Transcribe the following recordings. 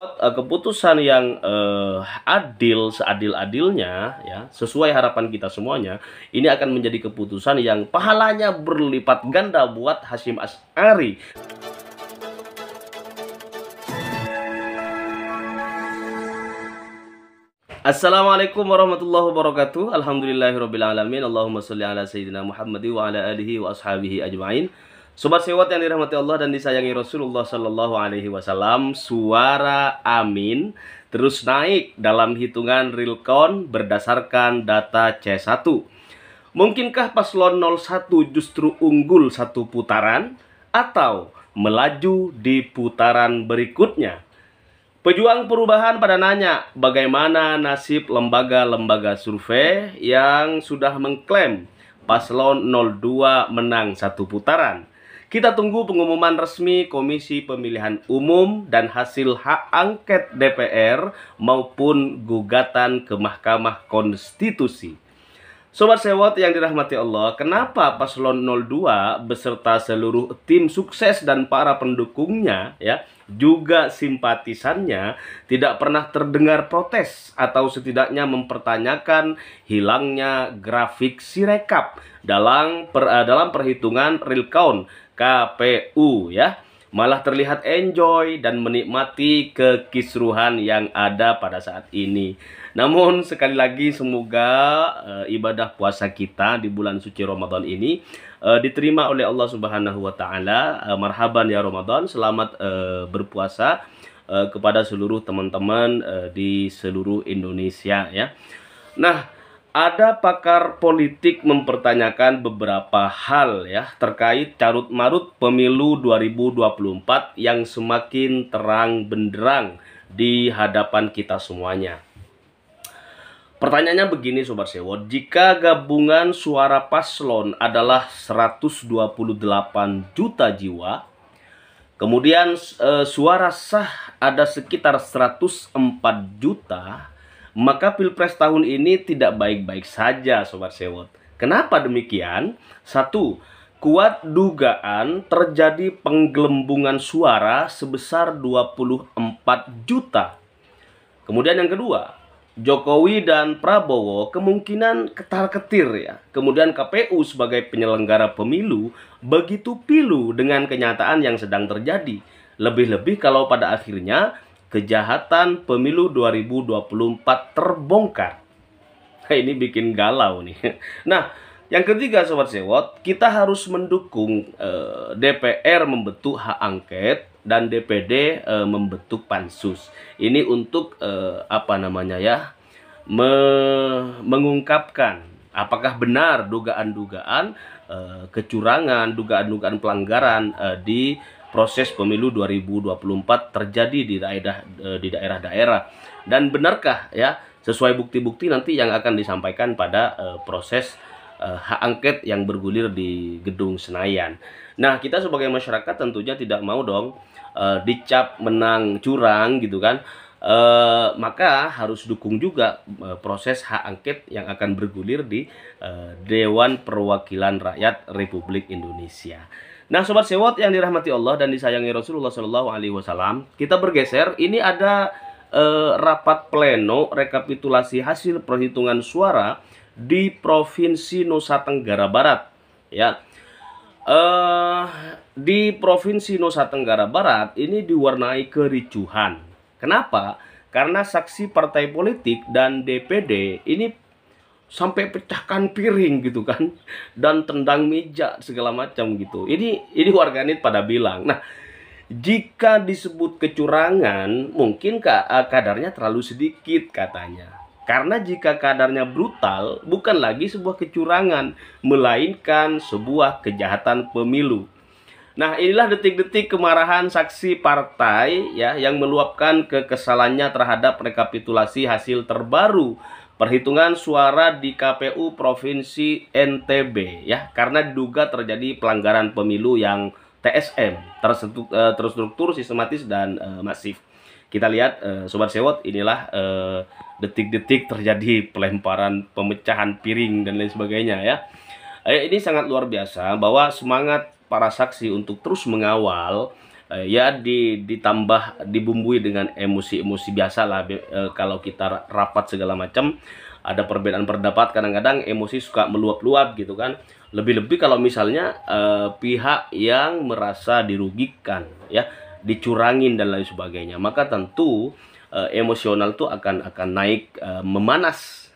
Keputusan yang adil seadil-adilnya ya, sesuai harapan kita semuanya, ini akan menjadi keputusan yang pahalanya berlipat ganda buat Hasyim Asy'ari. Assalamualaikum warahmatullahi wabarakatuh. Alhamdulillahirabbil alamin. Allahumma sholli ala sayyidina Muhammad wa ala alihi wa ashabihi ajmain. Sobat sewot yang dirahmati Allah dan disayangi Rasulullah Sallallahu Alaihi Wasallam, suara amin terus naik dalam hitungan real count berdasarkan data C1. Mungkinkah paslon 01 justru unggul satu putaran atau melaju di putaran berikutnya? Pejuang perubahan pada nanya bagaimana nasib lembaga-lembaga survei yang sudah mengklaim paslon 02 menang satu putaran. Kita tunggu pengumuman resmi Komisi Pemilihan Umum dan hasil hak angket DPR maupun gugatan ke Mahkamah Konstitusi. Sobat sewot yang dirahmati Allah, kenapa paslon 02 beserta seluruh tim sukses dan para pendukungnya ya, juga simpatisannya tidak pernah terdengar protes atau setidaknya mempertanyakan hilangnya grafik Sirekap dalam perhitungan real count KPU ya. Malah terlihat enjoy dan menikmati kekisruhan yang ada pada saat ini. Namun sekali lagi semoga ibadah puasa kita di bulan suci Ramadan ini diterima oleh Allah Subhanahu wa taala. Marhaban ya Ramadan, selamat berpuasa kepada seluruh teman-teman di seluruh Indonesia ya. Nah, ada pakar politik mempertanyakan beberapa hal ya terkait carut-marut pemilu 2024 yang semakin terang benderang di hadapan kita semuanya. Pertanyaannya begini Sobat Sewot, jika gabungan suara paslon adalah 128 juta jiwa, kemudian suara sah ada sekitar 104 juta, maka Pilpres tahun ini tidak baik-baik saja Sobat Sewot. Kenapa demikian? Satu, kuat dugaan terjadi penggelembungan suara sebesar 24 juta. Kemudian yang kedua, Jokowi dan Prabowo kemungkinan ketar-ketir ya. Kemudian KPU sebagai penyelenggara pemilu begitu pilu dengan kenyataan yang sedang terjadi. Lebih-lebih kalau pada akhirnya kejahatan pemilu 2024 terbongkar. Nah, ini bikin galau nih. Nah, yang ketiga Sobat Sewot, kita harus mendukung DPR membentuk hak angket dan DPD membentuk pansus. Ini untuk mengungkapkan apakah benar dugaan-dugaan kecurangan, dugaan-dugaan pelanggaran di proses pemilu 2024 terjadi di daerah-daerah, dan benarkah ya sesuai bukti-bukti nanti yang akan disampaikan pada proses hak angket yang bergulir di Gedung Senayan. Nah, kita sebagai masyarakat tentunya tidak mau dong dicap menang curang gitu kan. Maka harus dukung juga proses hak angket yang akan bergulir di Dewan Perwakilan Rakyat Republik Indonesia. Nah, Sobat Sewot yang dirahmati Allah dan disayangi Rasulullah Shallallahu Alaihi Wasallam, kita bergeser. Ini ada rapat pleno rekapitulasi hasil perhitungan suara di Provinsi Nusa Tenggara Barat. Ya, di Provinsi Nusa Tenggara Barat ini diwarnai kericuhan. Kenapa? Karena saksi partai politik dan DPD ini sampai pecahkan piring gitu kan, dan tendang meja segala macam gitu. Ini warganet pada bilang, nah, jika disebut kecurangan mungkin kadarnya terlalu sedikit katanya. Karena jika kadarnya brutal, bukan lagi sebuah kecurangan, melainkan sebuah kejahatan pemilu. Nah, inilah detik-detik kemarahan saksi partai ya yang meluapkan kekesalannya terhadap rekapitulasi hasil terbaru perhitungan suara di KPU Provinsi NTB ya, karena diduga terjadi pelanggaran pemilu yang TSM, terstruktur, sistematis dan masif. Kita lihat Sobat Sewot, inilah detik-detik terjadi pelemparan, pemecahan piring dan lain sebagainya ya. Ini sangat luar biasa bahwa semangat para saksi untuk terus mengawal Ya ditambah dibumbui dengan emosi-emosi biasa lah. Kalau kita rapat segala macam, ada perbedaan pendapat, kadang-kadang emosi suka meluap-luap gitu kan. Lebih-lebih kalau misalnya pihak yang merasa dirugikan, ya, dicurangin dan lain sebagainya, maka tentu emosional tuh akan naik, memanas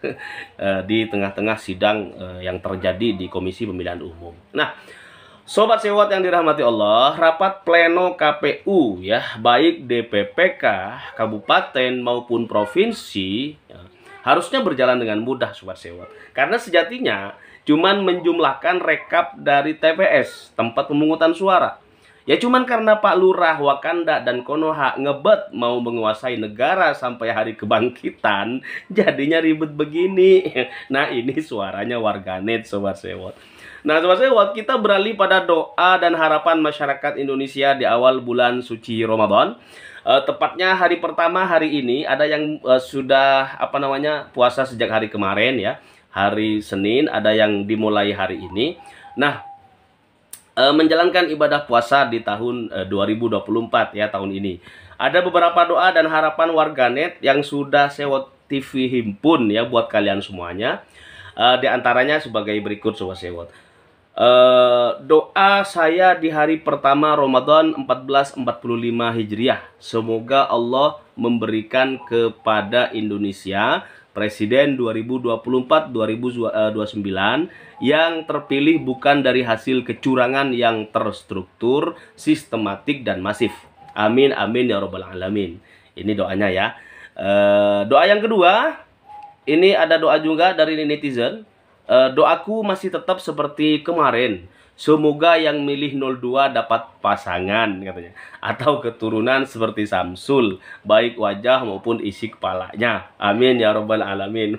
di tengah-tengah sidang yang terjadi di Komisi Pemilihan Umum. Nah, Sobat Sewot yang dirahmati Allah, rapat pleno KPU ya, baik DPPK, kabupaten maupun provinsi, ya, harusnya berjalan dengan mudah Sobat Sewot. Karena sejatinya cuman menjumlahkan rekap dari TPS, tempat pemungutan suara. Ya cuman karena Pak Lurah, Wakanda, dan Konoha ngebet mau menguasai negara sampai hari kebangkitan, jadinya ribet begini. Nah ini suaranya warganet Sobat Sewot. Nah Sobat Sewot, kita beralih pada doa dan harapan masyarakat Indonesia di awal bulan suci Ramadan. Tepatnya hari pertama hari ini, ada yang sudah puasa sejak hari kemarin ya, hari Senin, ada yang dimulai hari ini. Nah, menjalankan ibadah puasa di tahun 2024 ya, tahun ini. Ada beberapa doa dan harapan warganet yang sudah Sewot TV himpun ya buat kalian semuanya. Di antaranya sebagai berikut Sobat Sewot. Doa saya di hari pertama Ramadan 1445 Hijriah. Semoga Allah memberikan kepada Indonesia Presiden 2024-2029 yang terpilih bukan dari hasil kecurangan yang terstruktur, sistematik, dan masif. Amin, amin, ya robbal alamin. Ini doanya ya. Doa yang kedua, ini ada doa juga dari netizen. Doaku masih tetap seperti kemarin. Semoga yang milih 02 dapat pasangan katanya, atau keturunan seperti Samsul, baik wajah maupun isi kepalanya. Amin ya robbal alamin.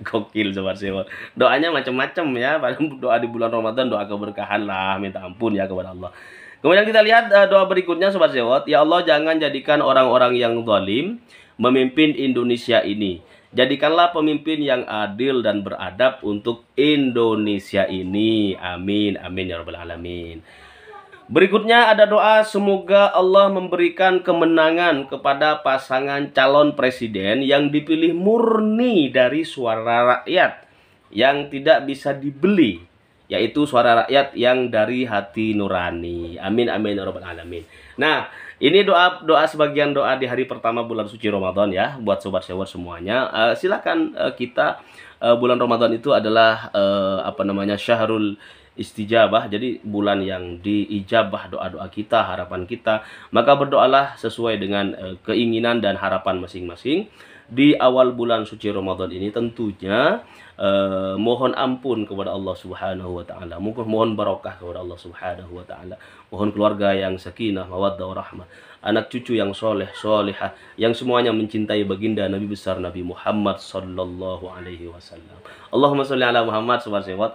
Gokil Sobat Sewot. Doanya macam-macam ya. Doa di bulan Ramadan, doa keberkahan lah, minta ampun ya kepada Allah. Kemudian kita lihat doa berikutnya Sobat Sewot. Ya Allah, jangan jadikan orang-orang yang zalim memimpin Indonesia ini. Jadikanlah pemimpin yang adil dan beradab untuk Indonesia ini. Amin, amin ya rabbal alamin. Berikutnya ada doa semoga Allah memberikan kemenangan kepada pasangan calon presiden yang dipilih murni dari suara rakyat yang tidak bisa dibeli, yaitu suara rakyat yang dari hati nurani. Amin, amin ya rabbal alamin. Nah, ini doa sebagian doa di hari pertama bulan suci Ramadan ya, buat Sobat Sewot semuanya. Silakan kita, bulan Ramadan itu adalah syahrul istijabah, jadi bulan yang diijabah doa-doa kita, harapan kita. Maka berdoalah sesuai dengan keinginan dan harapan masing-masing. Di awal bulan suci Ramadan ini tentunya mohon ampun kepada Allah Subhanahu wa taala. Mohon barokah kepada Allah Subhanahu wa taala. Mohon keluarga yang sakinah, mawaddah, warahmah. Anak cucu yang soleh, solehah, yang semuanya mencintai baginda Nabi besar Nabi Muhammad sallallahu alaihi wasallam. Allahumma sholli ala Muhammad. Sobat Sewot.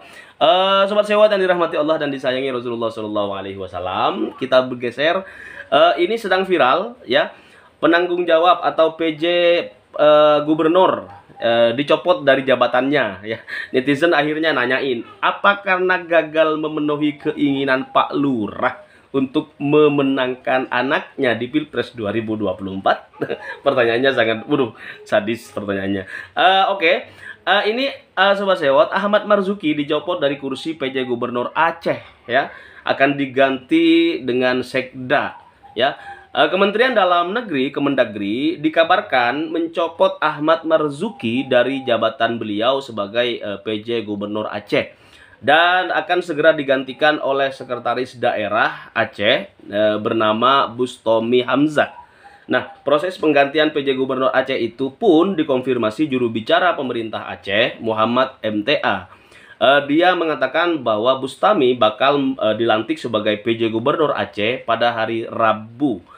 Sobat Sewot yang dirahmati Allah dan disayangi Rasulullah sallallahu alaihi wasallam, kita bergeser. Ini sedang viral ya. Penanggung jawab atau PJ gubernur dicopot dari jabatannya ya. Netizen akhirnya nanyain, apa karena gagal memenuhi keinginan Pak Lurah untuk memenangkan anaknya di Pilpres 2024? Pertanyaannya sangat sadis pertanyaannya. Oke. Ini Sobat Sewot, Ahmad Marzuki dicopot dari kursi PJ Gubernur Aceh ya, akan diganti dengan Sekda ya. Kementerian Dalam Negeri Kemendagri dikabarkan mencopot Ahmad Marzuki dari jabatan beliau sebagai PJ Gubernur Aceh dan akan segera digantikan oleh Sekretaris Daerah Aceh bernama Bustomi Hamzah. Nah, proses penggantian PJ Gubernur Aceh itu pun dikonfirmasi juru bicara pemerintah Aceh, Muhammad MTA. Dia mengatakan bahwa Bustami bakal dilantik sebagai PJ Gubernur Aceh pada hari Rabu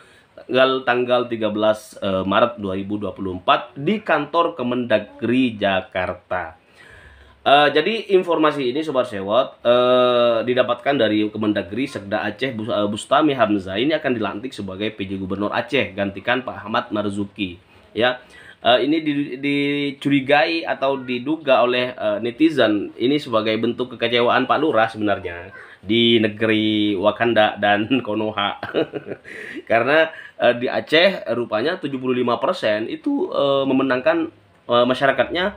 tanggal 13 Maret 2024 di kantor Kemendagri Jakarta. Jadi informasi ini Sobat Sewot didapatkan dari Kemendagri. Sekda Aceh Bustami Hamzah ini akan dilantik sebagai PJ Gubernur Aceh gantikan Pak Ahmad Marzuki ya. ini dicurigai atau diduga oleh netizen ini sebagai bentuk kekecewaan Pak Lurah sebenarnya di negeri Wakanda dan Konoha. Karena di Aceh rupanya 75% itu memenangkan masyarakatnya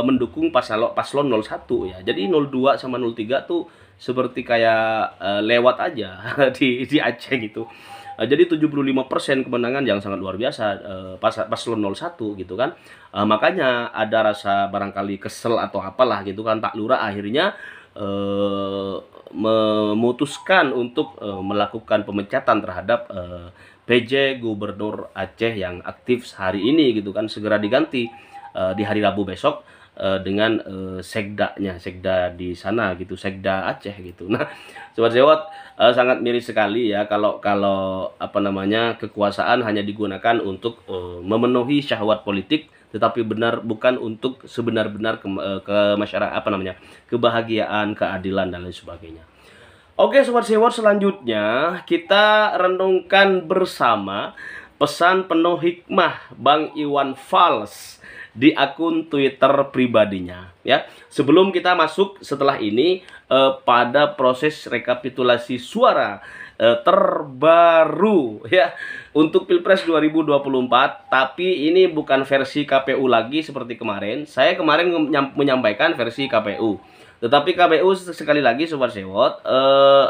mendukung paslon 01 ya. Jadi 02 sama 03 tuh seperti kayak lewat aja di Aceh gitu. Jadi 75% kemenangan yang sangat luar biasa paslon 01 gitu kan. Makanya ada rasa barangkali kesel atau apalah gitu kan, Pak Lurah akhirnya memutuskan untuk melakukan pemecatan terhadap PJ Gubernur Aceh yang aktif hari ini gitu kan, segera diganti di hari Rabu besok dengan sekda di sana gitu, sekda Aceh gitu. Nah, Sobat Sewot, sangat miris sekali ya kalau apa namanya, kekuasaan hanya digunakan untuk memenuhi syahwat politik, tetapi bukan untuk sebenar-benar ke masyarakat, apa namanya, kebahagiaan, keadilan dan lain sebagainya. Oke Sobat Sewot, selanjutnya kita renungkan bersama pesan penuh hikmah Bang Iwan Fals di akun Twitter pribadinya ya. Sebelum kita masuk setelah ini pada proses rekapitulasi suara terbaru ya untuk Pilpres 2024, tapi ini bukan versi KPU lagi seperti kemarin. Saya kemarin menyampaikan versi KPU. Tetapi KPU sekali lagi Sobat Sewot,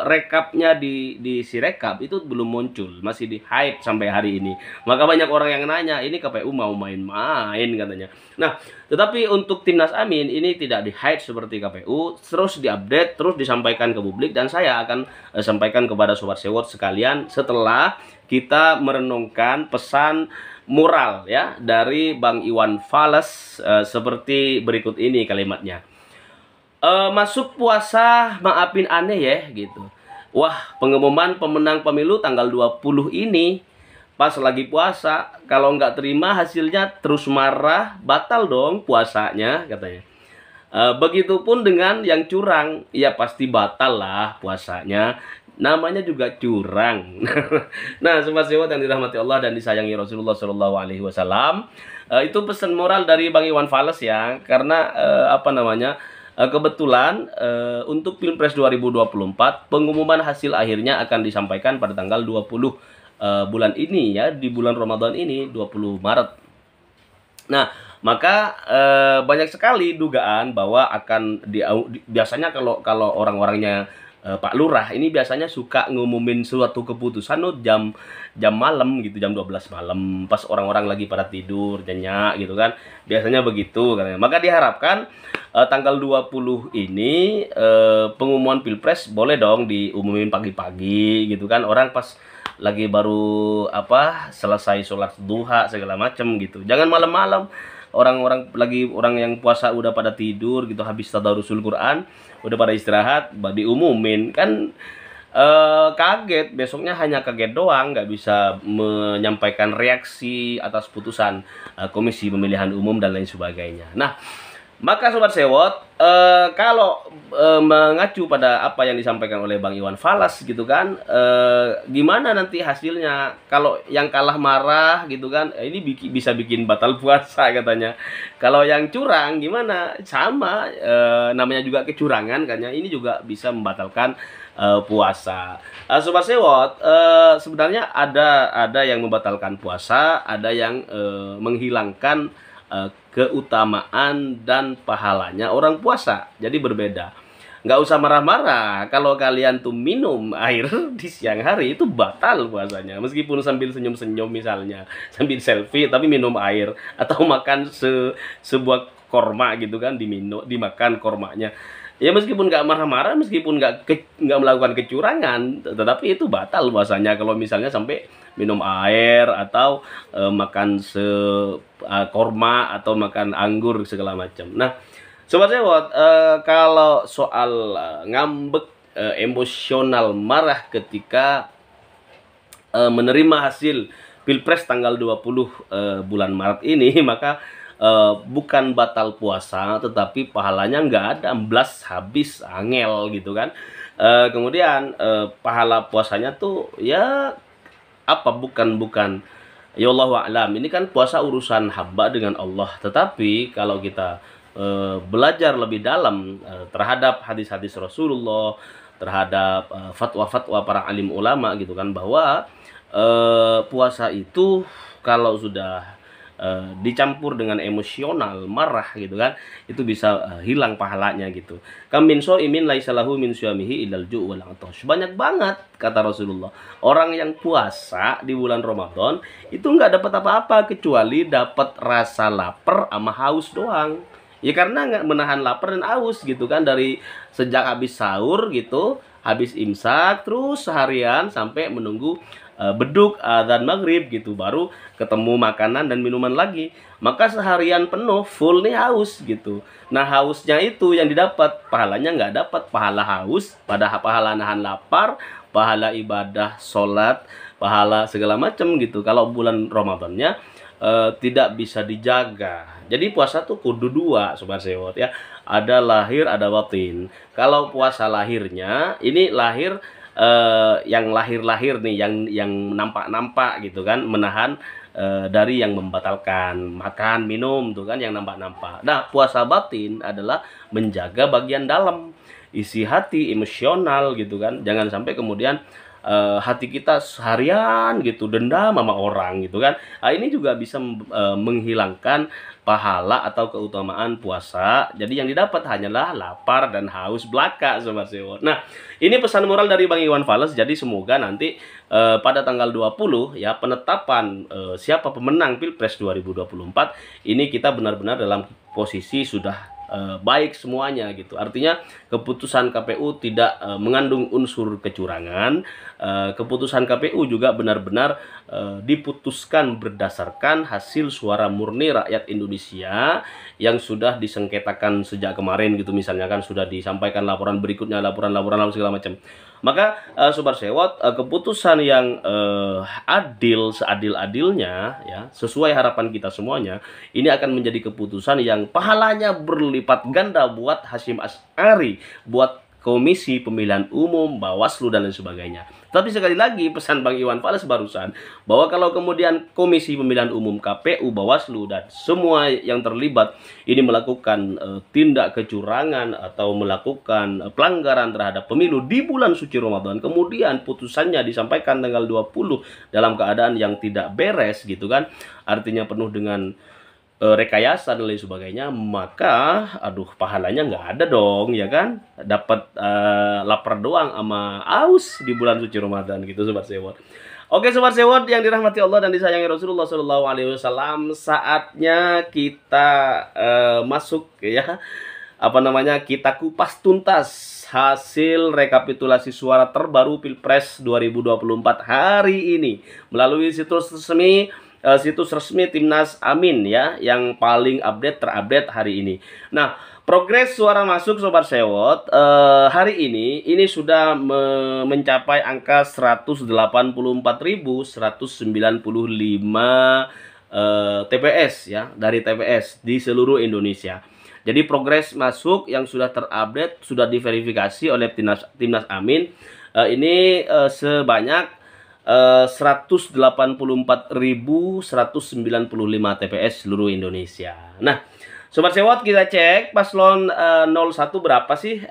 rekapnya di Sirekap itu belum muncul, masih di hide sampai hari ini. Maka banyak orang yang nanya, ini KPU mau main-main katanya. Nah, tetapi untuk Timnas Amin ini tidak di hide seperti KPU, terus diupdate, terus disampaikan ke publik, dan saya akan sampaikan kepada Sobat Sewot sekalian setelah kita merenungkan pesan moral ya dari Bang Iwan Fals seperti berikut ini kalimatnya. Masuk puasa maafin aneh ya gitu. Wah, pengumuman pemenang pemilu tanggal 20 ini pas lagi puasa, kalau nggak terima hasilnya terus marah, batal dong puasanya katanya. Begitupun dengan yang curang, ya pasti batal lah puasanya. Namanya juga curang. Nah, Sobat Sewot yang dirahmati Allah dan disayangi Rasulullah SAW, itu pesan moral dari Bang Iwan Fals ya, karena apa namanya, kebetulan untuk Pilpres 2024 pengumuman hasil akhirnya akan disampaikan pada tanggal 20 bulan ini ya, di bulan Ramadan ini, 20 Maret. Nah, maka banyak sekali dugaan bahwa akan biasanya kalau orang-orangnya Pak Lurah ini biasanya suka ngumumin suatu keputusan jam malam gitu, jam 12 malam pas orang-orang lagi pada tidur nyenyak gitu kan. Biasanya begitu katanya. Maka diharapkan tanggal 20 ini pengumuman Pilpres boleh dong diumumin pagi-pagi gitu kan. Orang pas lagi baru selesai sholat duha segala macem gitu. Jangan malam-malam. Orang yang puasa udah pada tidur gitu, habis tadarusul Quran, udah pada istirahat, diumumin kan, kaget. Besoknya hanya kaget doang, nggak bisa menyampaikan reaksi atas putusan Komisi Pemilihan Umum dan lain sebagainya. Nah, maka Sobat Sewot, kalau mengacu pada apa yang disampaikan oleh Bang Iwan Fals gitu kan, gimana nanti hasilnya kalau yang kalah marah gitu kan, ini bisa bikin batal puasa katanya. Kalau yang curang gimana, sama, namanya juga kecurangan katanya, ini juga bisa membatalkan puasa. Sobat Sewot, sebenarnya ada yang membatalkan puasa, ada yang menghilangkan keutamaan dan pahalanya orang puasa. Jadi berbeda. Nggak usah marah-marah kalau kalian tuh minum air di siang hari, itu batal puasanya. Meskipun sambil senyum-senyum misalnya, sambil selfie tapi minum air, atau makan sebuah korma gitu kan, dimakan kormanya. Ya meskipun nggak marah-marah, meskipun nggak melakukan kecurangan, tetapi itu batal puasanya kalau misalnya sampai minum air atau makan korma atau makan anggur segala macam. Nah, Sobat Sewot, kalau soal ngambek, emosional, marah ketika menerima hasil Pilpres tanggal 20 bulan Maret ini, maka bukan batal puasa, tetapi pahalanya nggak ada, amblas habis, angel gitu kan. Kemudian pahala puasanya tuh ya bukan Ya Allahu a'lam. Ini kan puasa urusan hamba dengan Allah. Tetapi kalau kita belajar lebih dalam terhadap hadis-hadis Rasulullah, terhadap fatwa-fatwa para alim ulama gitu kan, bahwa puasa itu kalau sudah dicampur dengan emosional, marah gitu kan, itu bisa hilang pahalanya gitu. Kam min shaimin laisa lahu min syamihi illal ju' wal atash. Banyak banget kata Rasulullah. Orang yang puasa di bulan Ramadan itu nggak dapat apa-apa kecuali dapat rasa lapar sama haus doang. Ya karena nggak menahan lapar dan haus gitu kan, dari sejak habis sahur gitu, habis imsak terus seharian sampai menunggu beduk adzan maghrib gitu, baru ketemu makanan dan minuman lagi, maka seharian penuh full nih haus gitu. Nah hausnya itu yang didapat, pahalanya nggak dapat pahala haus, pada pahala nahan lapar, pahala ibadah sholat, pahala segala macam gitu. Kalau bulan Ramadannya tidak bisa dijaga. Jadi puasa tuh kudu dua sobat sewot ya, ada lahir ada batin. Kalau puasa lahirnya ini lahir, yang lahir-lahir nih, yang nampak-nampak gitu kan, menahan dari yang membatalkan makan minum tuh kan, yang nampak-nampak. Nah puasa batin adalah menjaga bagian dalam, isi hati, emosional gitu kan. Jangan sampai kemudian hati kita seharian gitu dendam sama orang gitu kan. Nah, ini juga bisa menghilangkan pahala atau keutamaan puasa. Jadi yang didapat hanyalah lapar dan haus belaka sobat sewot. Nah, ini pesan moral dari Bang Iwan Fals. Jadi semoga nanti pada tanggal 20 ya, penetapan siapa pemenang Pilpres 2024 ini, kita benar-benar dalam posisi sudah baik semuanya gitu. Artinya keputusan KPU tidak mengandung unsur kecurangan. Keputusan KPU juga benar-benar diputuskan berdasarkan hasil suara murni rakyat Indonesia yang sudah disengketakan sejak kemarin gitu, misalnya kan sudah disampaikan laporan berikutnya, laporan segala macam. Maka sobat sewot, keputusan yang adil, seadil-adilnya ya, sesuai harapan kita semuanya, ini akan menjadi keputusan yang pahalanya berlipat ganda buat Hasyim Asy'ari, buat Komisi Pemilihan Umum, Bawaslu dan lain sebagainya. Tapi sekali lagi pesan Bang Iwan Fals barusan, bahwa kalau kemudian Komisi Pemilihan Umum, KPU, Bawaslu dan semua yang terlibat ini melakukan tindak kecurangan atau melakukan pelanggaran terhadap pemilu di bulan suci Ramadan, kemudian putusannya disampaikan tanggal 20 dalam keadaan yang tidak beres gitu kan, artinya penuh dengan rekayasa dan lain sebagainya, maka aduh pahalanya nggak ada dong ya kan, dapat lapar doang sama aus di bulan suci Ramadan gitu sobat sewot. Oke sobat sewot yang dirahmati Allah dan disayangi Rasulullah SAW, saatnya kita masuk ya, apa namanya, kita kupas tuntas hasil rekapitulasi suara terbaru Pilpres 2024 hari ini melalui situs resmi Timnas Amin ya, yang paling terupdate hari ini. Nah, progres suara masuk sobat sewot hari ini sudah mencapai angka 184.195 TPS ya, dari TPS di seluruh Indonesia. Jadi progres masuk yang sudah terupdate, sudah diverifikasi oleh Timnas Amin ini sebanyak 184.195 TPS seluruh Indonesia. Nah, sobat sewot, kita cek paslon 01 berapa sih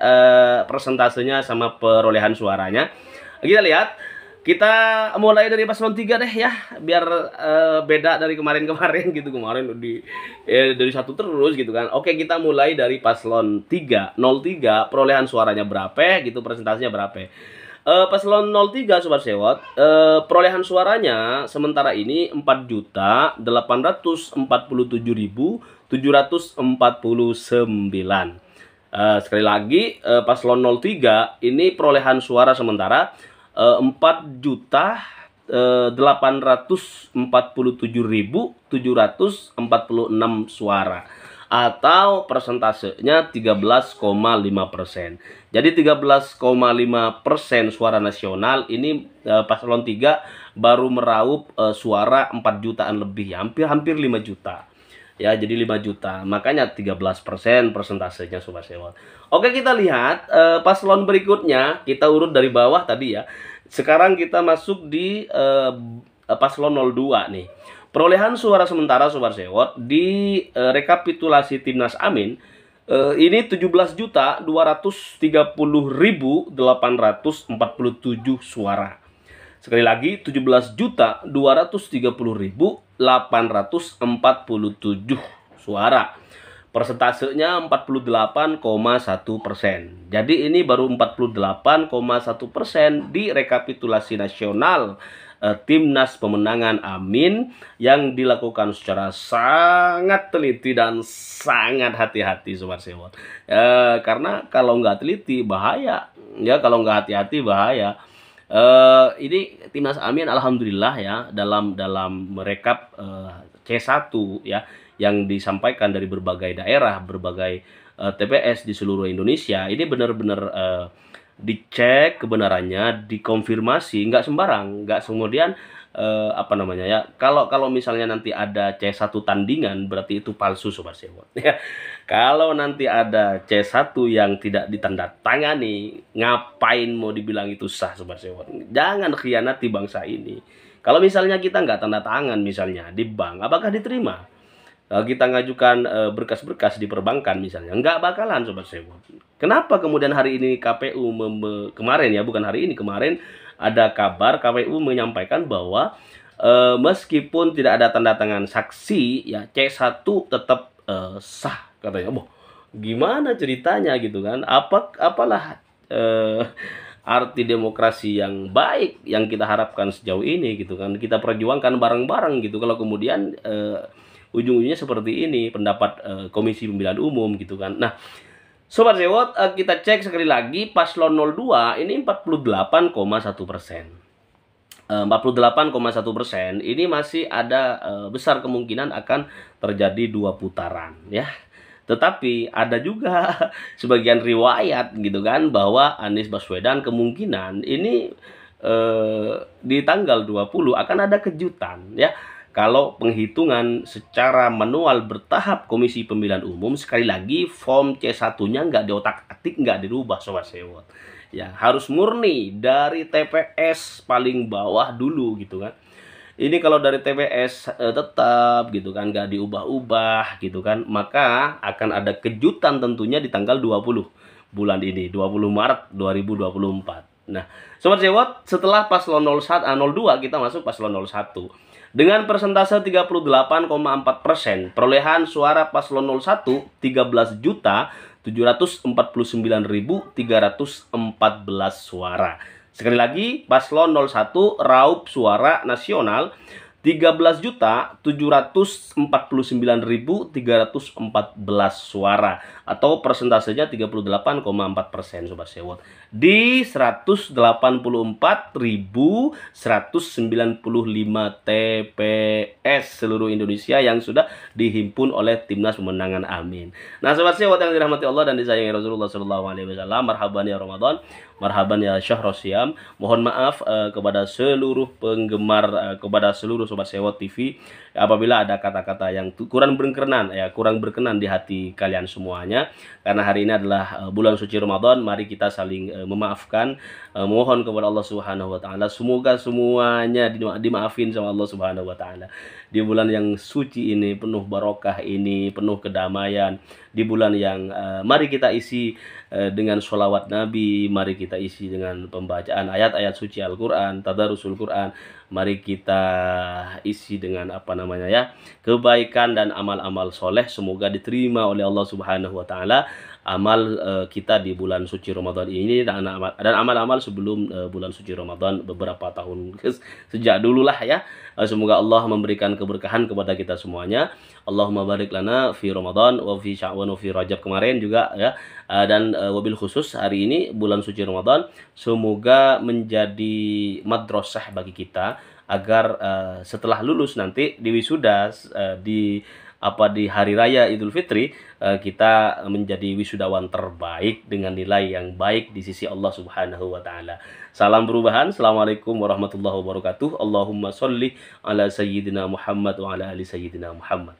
persentasenya sama perolehan suaranya. Kita lihat, kita mulai dari paslon 3 deh ya, biar beda dari kemarin-kemarin gitu. Kemarin dari satu terus gitu kan. Oke, kita mulai dari paslon 03 perolehan suaranya berapa gitu, presentasinya berapa. Paslon 03 sobat sewot, perolehan suaranya sementara ini 4.847.749. Sekali lagi, paslon 03 ini perolehan suara sementara 4.847.746 suara, atau persentasenya 13,5%. Jadi 13,5% suara nasional ini paslon 3 baru meraup suara 4 jutaan lebih, hampir 5 juta. Ya, jadi 5 juta. Makanya 13% persentasenya sobat sewot. Oke, kita lihat paslon berikutnya, kita urut dari bawah tadi ya. Sekarang kita masuk di paslon 02 nih. Perolehan suara sementara Sobat Sewot di rekapitulasi Timnas Amin ini 17.230.847 suara. Sekali lagi 17.230.847 suara. Persentasenya 48,1%. Jadi ini baru 48,1% di rekapitulasi nasional Timnas Pemenangan Amin yang dilakukan secara sangat teliti dan sangat hati-hati Sobat Sewot. Karena kalau nggak teliti bahaya, ya kalau nggak hati-hati bahaya. Ini Timnas Amin alhamdulillah ya dalam merekap C1 ya yang disampaikan dari berbagai daerah, berbagai TPS di seluruh Indonesia. Ini benar-benar dicek kebenarannya, dikonfirmasi, nggak sembarang, nggak kemudian apa namanya ya. Kalau misalnya nanti ada C1 tandingan berarti itu palsu Sobat Sewot. Ya. Kalau nanti ada C1 yang tidak ditandatangani, ngapain mau dibilang itu sah Sobat Sewot? Jangan khianati bangsa ini. Kalau misalnya kita nggak tanda tangan misalnya di bank, apakah diterima? Kita ngajukan berkas-berkas di perbankan misalnya, nggak bakalan Sobat Sewot. Kenapa kemudian hari ini KPU kemarin ya, bukan hari ini, kemarin ada kabar KPU menyampaikan bahwa meskipun tidak ada tanda tangan saksi ya C1 tetap sah katanya. Boh, gimana ceritanya gitu kan? Apalah arti demokrasi yang baik yang kita harapkan sejauh ini gitu kan? Kita perjuangkan bareng-bareng gitu. Kalau kemudian ujung-ujungnya seperti ini pendapat Komisi Pemilihan Umum gitu kan. Nah, Sobat Sewot, kita cek sekali lagi paslon 02 ini 48,1%. 48,1% ini masih ada besar kemungkinan akan terjadi 2 putaran ya. Tetapi ada juga sebagian riwayat gitu kan bahwa Anies Baswedan kemungkinan ini di tanggal 20 akan ada kejutan ya. Kalau penghitungan secara manual bertahap Komisi Pemilihan Umum, sekali lagi form C1-nya nggak diotak-atik, nggak dirubah Sobat Sewot. Ya, harus murni dari TPS paling bawah dulu gitu kan. Ini kalau dari TPS tetap gitu kan, nggak diubah-ubah gitu kan, maka akan ada kejutan tentunya di tanggal 20 bulan ini, 20 Maret 2024. Nah, Sobat Sewot, setelah paslon 01, 02 kita masuk paslon 01. Dengan persentase 38,4%, perolehan suara paslon 01 13.749.314 suara. Sekali lagi, paslon 01 raup suara nasional 13.749.314 suara atau persentasenya 38,4% Sobat Sewot di 184.195 TPS seluruh Indonesia yang sudah dihimpun oleh Timnas Pemenangan Amin. Nah Sobat Sewot yang dirahmati Allah dan disayangi Rasulullah SAW, marhaban ya Ramadan, marhaban ya Syahrul Syam. Mohon maaf kepada seluruh penggemar, kepada seluruh Sobat Sewot TV apabila ada kata-kata yang kurang berkenan ya, kurang berkenan di hati kalian semuanya. Karena hari ini adalah bulan suci Ramadan, mari kita saling memaafkan, mohon kepada Allah Subhanahu wa taala semoga semuanya dimaafin sama Allah Subhanahu wa taala. Di bulan yang suci ini, penuh barokah ini, penuh kedamaian, di bulan yang mari kita isi dengan sholawat Nabi, mari kita isi dengan pembacaan ayat-ayat suci Al-Quran, tadarusul Quran, mari kita isi dengan apa namanya ya, kebaikan dan amal-amal soleh, semoga diterima oleh Allah Subhanahu wa taala amal kita di bulan suci Ramadan ini dan amal-amal sebelum bulan suci Ramadan beberapa tahun sejak dululah ya. Semoga Allah memberikan keberkahan kepada kita semuanya. Allahumma barik lana fi Ramadan wa fi Sya'ban wa fi Rajab kemarin juga ya. Dan wabil khusus hari ini bulan suci Ramadan semoga menjadi madrasah bagi kita agar setelah lulus nanti di wisuda di hari raya Idul Fitri kita menjadi wisudawan terbaik dengan nilai yang baik di sisi Allah Subhanahu wa taala. Salam perubahan. Assalamualaikum warahmatullahi wabarakatuh. Allahumma sholli ala sayyidina Muhammad wa ala ali sayyidina Muhammad.